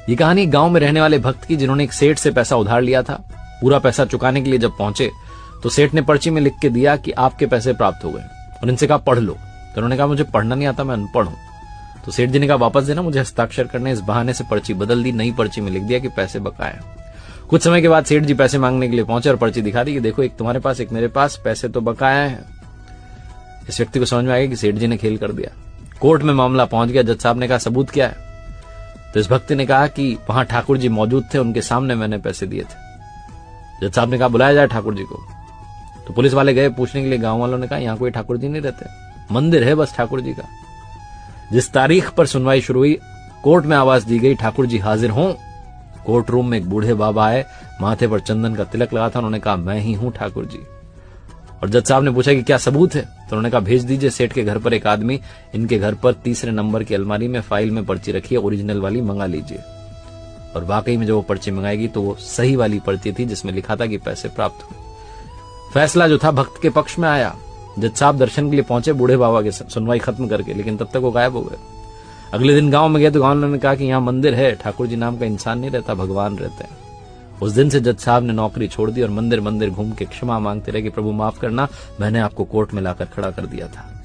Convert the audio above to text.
ये कहानी गांव में रहने वाले भक्त की, जिन्होंने एक सेठ से पैसा उधार लिया था। पूरा पैसा चुकाने के लिए जब पहुंचे तो सेठ ने पर्ची में लिख के दिया कि आपके पैसे प्राप्त हो गए, और इनसे कहा पढ़ लो। तो उन्होंने कहा मुझे पढ़ना नहीं आता, मैं अनपढ़ हूं। तो सेठ जी ने कहा वापस देना, मुझे हस्ताक्षर करने। इस बहाने से पर्ची बदल दी, नई पर्ची में लिख दिया कि पैसे बकाए। कुछ समय के बाद सेठ जी पैसे मांगने के लिए पहुंचे और पर्ची दिखा दी कि देखो, एक तुम्हारे पास, एक मेरे पास, पैसे तो बकाया हैं। इस व्यक्ति को समझ में आ गया कि सेठ जी ने खेल कर दिया। कोर्ट में मामला पहुंच गया। जज साहब ने कहा सबूत क्या है? तो इस भक्ति ने कहा कि वहां ठाकुर जी मौजूद थे, उनके सामने मैंने पैसे दिए थे। जज साहब ने कहा बुलाया जाए ठाकुर जी को। तो पुलिस वाले गए पूछने के लिए। गांव वालों ने कहा यहां कोई ठाकुर जी नहीं रहते, मंदिर है बस ठाकुर जी का। जिस तारीख पर सुनवाई शुरू हुई, कोर्ट में आवाज दी गई ठाकुर जी हाजिर हों। कोर्ट रूम में एक बूढ़े बाबा आए, माथे पर चंदन का तिलक लगा था। उन्होंने कहा मैं ही हूं ठाकुर जी। और जज साहब ने पूछा कि क्या सबूत है? तो उन्होंने कहा भेज दीजिए सेठ के घर पर एक आदमी, इनके घर पर तीसरे नंबर की अलमारी में फाइल में पर्ची रखी है, ओरिजिनल वाली मंगा लीजिए। और वाकई में जो वो पर्ची मंगाएगी तो वो सही वाली पर्ची थी जिसमें लिखा था कि पैसे प्राप्त हुए। फैसला जो था भक्त के पक्ष में आया। जज साहब दर्शन के लिए पहुंचे बूढ़े बाबा के सुनवाई खत्म करके, लेकिन तब तक वो गायब हो गए। अगले दिन गांव में गए तो गांव वालों ने कहा कि यहाँ मंदिर है, ठाकुर जी नाम का इंसान नहीं रहता, भगवान रहते हैं। उस दिन से जज साहब ने नौकरी छोड़ दी और मंदिर मंदिर घूम के क्षमा मांगते रहे कि प्रभु माफ करना, मैंने आपको कोर्ट में लाकर खड़ा कर दिया था।